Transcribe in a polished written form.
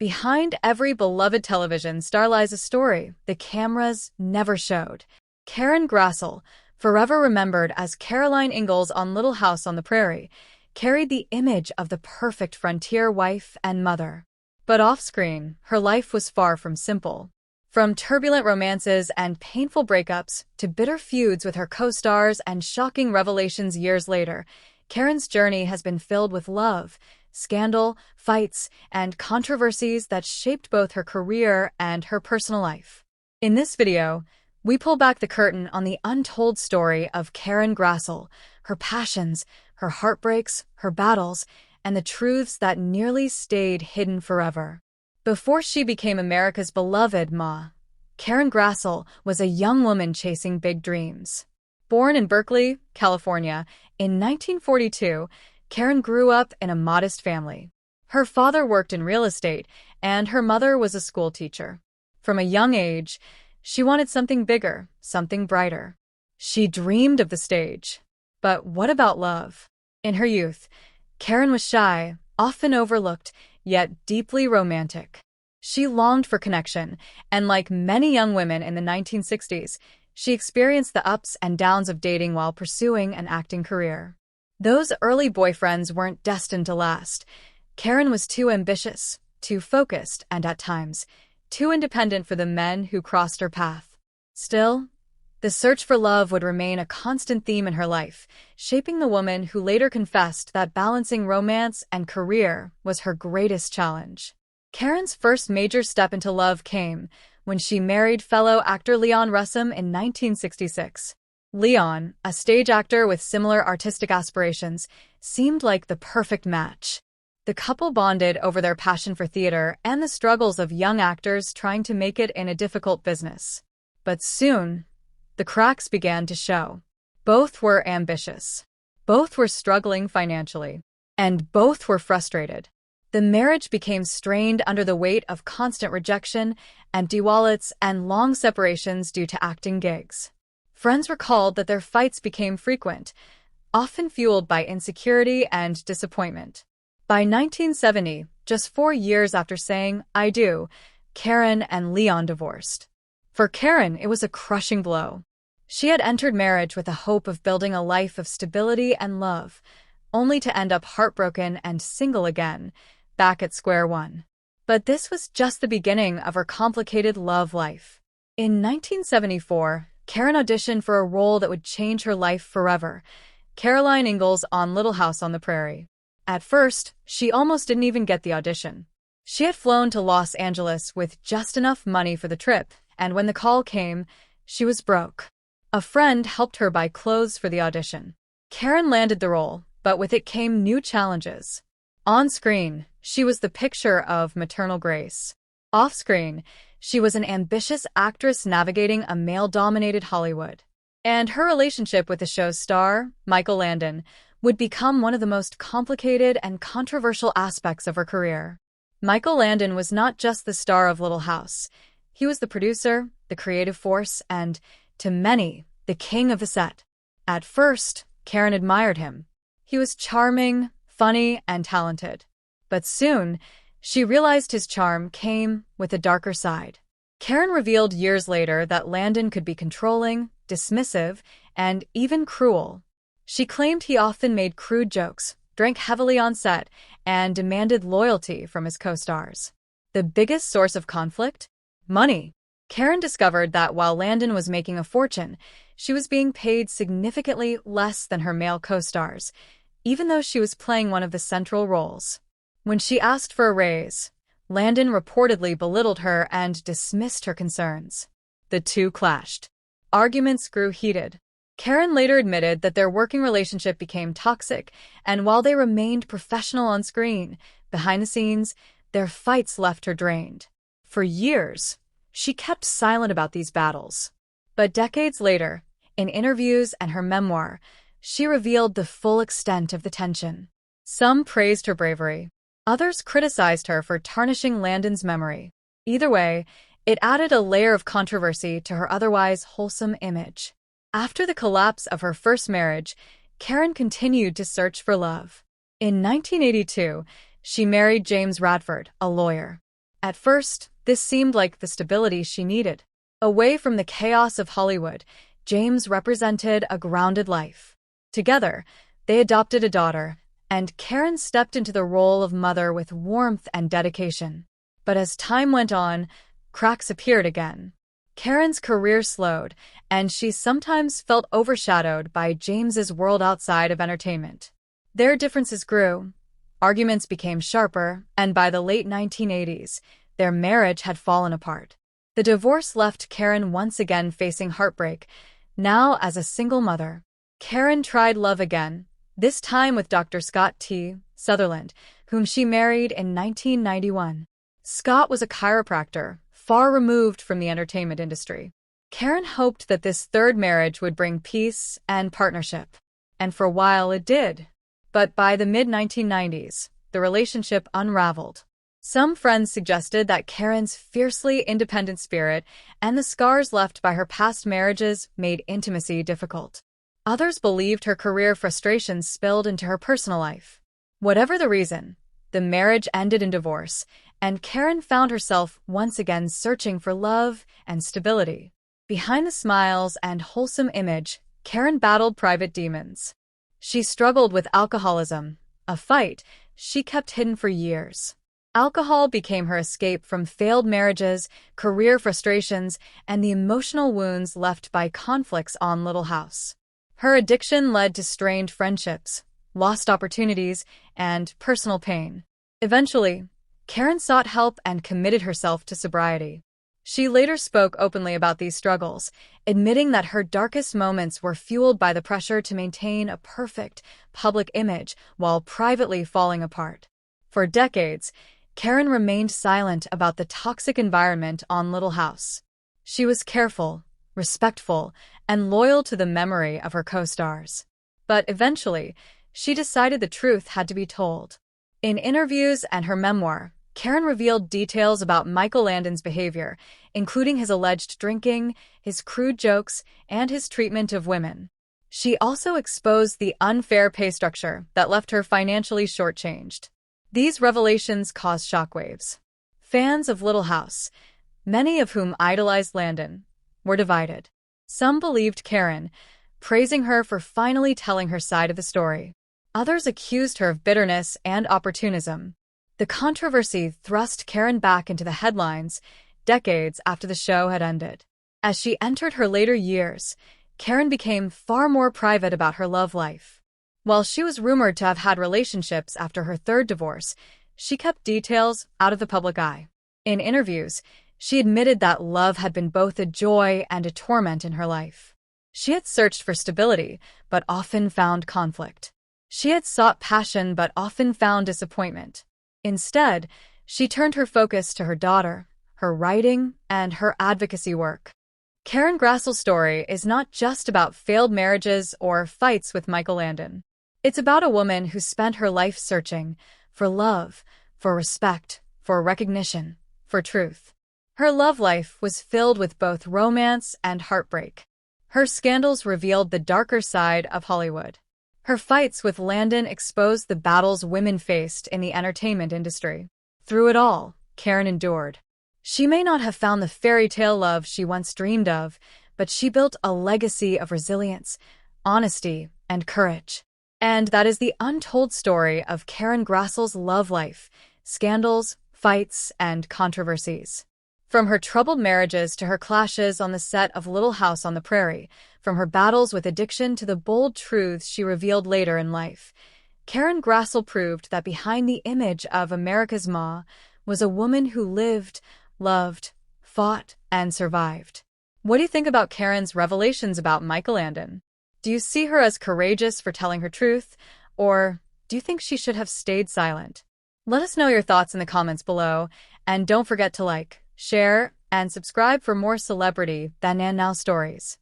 Behind every beloved television star lies a story the cameras never showed. Karen Grassle, forever remembered as Caroline Ingalls on Little House on the Prairie, carried the image of the perfect frontier wife and mother. But off-screen, her life was far from simple. From turbulent romances and painful breakups to bitter feuds with her co-stars and shocking revelations years later, Karen's journey has been filled with love, scandal, fights, and controversies that shaped both her career and her personal life. In this video, we pull back the curtain on the untold story of Karen Grassle, her passions, her heartbreaks, her battles, and the truths that nearly stayed hidden forever. Before she became America's beloved Ma, Karen Grassle was a young woman chasing big dreams. Born in Berkeley, California, in 1942, Karen grew up in a modest family. Her father worked in real estate, and her mother was a school teacher. From a young age, she wanted something bigger, something brighter. She dreamed of the stage. But what about love? In her youth, Karen was shy, often overlooked, yet deeply romantic. She longed for connection, and like many young women in the 1960s, she experienced the ups and downs of dating while pursuing an acting career. Those early boyfriends weren't destined to last. Karen was too ambitious, too focused, and at times, too independent for the men who crossed her path. Still, the search for love would remain a constant theme in her life, shaping the woman who later confessed that balancing romance and career was her greatest challenge. Karen's first major step into love came when she married fellow actor Leon Russum in 1966. Leon, a stage actor with similar artistic aspirations, seemed like the perfect match. The couple bonded over their passion for theater and the struggles of young actors trying to make it in a difficult business. But soon, the cracks began to show. Both were ambitious. Both were struggling financially. And both were frustrated. The marriage became strained under the weight of constant rejection, empty wallets, and long separations due to acting gigs. Friends recalled that their fights became frequent, often fueled by insecurity and disappointment. By 1970, just 4 years after saying, "I do," Karen and Leon divorced. For Karen, it was a crushing blow. She had entered marriage with the hope of building a life of stability and love, only to end up heartbroken and single again, back at square one. But this was just the beginning of her complicated love life. In 1974, Karen auditioned for a role that would change her life forever, Caroline Ingalls on Little House on the Prairie. At first, she almost didn't even get the audition. She had flown to Los Angeles with just enough money for the trip, and when the call came, she was broke. A friend helped her buy clothes for the audition. Karen landed the role, but with it came new challenges. On screen, she was the picture of maternal grace. Off-screen, she was an ambitious actress navigating a male-dominated Hollywood. And her relationship with the show's star, Michael Landon, would become one of the most complicated and controversial aspects of her career. Michael Landon was not just the star of Little House. He was the producer, the creative force, and, to many, the king of the set. At first, Karen admired him. He was charming, funny, and talented. But soon, she realized his charm came with a darker side. Karen revealed years later that Landon could be controlling, dismissive, and even cruel. She claimed he often made crude jokes, drank heavily on set, and demanded loyalty from his co-stars. The biggest source of conflict? Money. Karen discovered that while Landon was making a fortune, she was being paid significantly less than her male co-stars, even though she was playing one of the central roles. When she asked for a raise, Landon reportedly belittled her and dismissed her concerns. The two clashed. Arguments grew heated. Karen later admitted that their working relationship became toxic, and while they remained professional on screen, behind the scenes, their fights left her drained. For years, she kept silent about these battles. But decades later, in interviews and her memoir, she revealed the full extent of the tension. Some praised her bravery. Others criticized her for tarnishing Landon's memory. Either way, it added a layer of controversy to her otherwise wholesome image. After the collapse of her first marriage, Karen continued to search for love. In 1982, she married James Radford, a lawyer. At first, this seemed like the stability she needed. Away from the chaos of Hollywood, James represented a grounded life. Together, they adopted a daughter, and Karen stepped into the role of mother with warmth and dedication. But as time went on, cracks appeared again. Karen's career slowed, and she sometimes felt overshadowed by James's world outside of entertainment. Their differences grew, arguments became sharper, and by the late 1980s, their marriage had fallen apart. The divorce left Karen once again facing heartbreak, now as a single mother. Karen tried love again, this time with Dr. Scott T. Sutherland, whom she married in 1991. Scott was a chiropractor, far removed from the entertainment industry. Karen hoped that this third marriage would bring peace and partnership. And for a while it did. But by the mid-1990s, the relationship unraveled. Some friends suggested that Karen's fiercely independent spirit and the scars left by her past marriages made intimacy difficult. Others believed her career frustrations spilled into her personal life. Whatever the reason, the marriage ended in divorce, and Karen found herself once again searching for love and stability. Behind the smiles and wholesome image, Karen battled private demons. She struggled with alcoholism, a fight she kept hidden for years. Alcohol became her escape from failed marriages, career frustrations, and the emotional wounds left by conflicts on Little House. Her addiction led to strained friendships, lost opportunities, and personal pain. Eventually, Karen sought help and committed herself to sobriety. She later spoke openly about these struggles, admitting that her darkest moments were fueled by the pressure to maintain a perfect, public image while privately falling apart. For decades, Karen remained silent about the toxic environment on Little House. She was careful, respectful, and loyal to the memory of her co-stars. But eventually, she decided the truth had to be told. In interviews and her memoir, Karen revealed details about Michael Landon's behavior, including his alleged drinking, his crude jokes, and his treatment of women. She also exposed the unfair pay structure that left her financially shortchanged. These revelations caused shockwaves. Fans of Little House, many of whom idolized Landon, were divided. Some believed Karen, praising her for finally telling her side of the story. Others accused her of bitterness and opportunism. The controversy thrust Karen back into the headlines decades after the show had ended. As she entered her later years, Karen became far more private about her love life. While she was rumored to have had relationships after her third divorce, she kept details out of the public eye. In interviews, she admitted that love had been both a joy and a torment in her life. She had searched for stability, but often found conflict. She had sought passion, but often found disappointment. Instead, she turned her focus to her daughter, her writing, and her advocacy work. Karen Grassle's story is not just about failed marriages or fights with Michael Landon. It's about a woman who spent her life searching for love, for respect, for recognition, for truth. Her love life was filled with both romance and heartbreak. Her scandals revealed the darker side of Hollywood. Her fights with Landon exposed the battles women faced in the entertainment industry. Through it all, Karen endured. She may not have found the fairy tale love she once dreamed of, but she built a legacy of resilience, honesty, and courage. And that is the untold story of Karen Grassle's love life, scandals, fights, and controversies. From her troubled marriages to her clashes on the set of Little House on the Prairie, from her battles with addiction to the bold truths she revealed later in life, Karen Grassle proved that behind the image of America's Ma was a woman who lived, loved, fought, and survived. What do you think about Karen's revelations about Michael Landon? Do you see her as courageous for telling her truth, or do you think she should have stayed silent? Let us know your thoughts in the comments below, and don't forget to like, share, and subscribe for more celebrity Then and Now stories.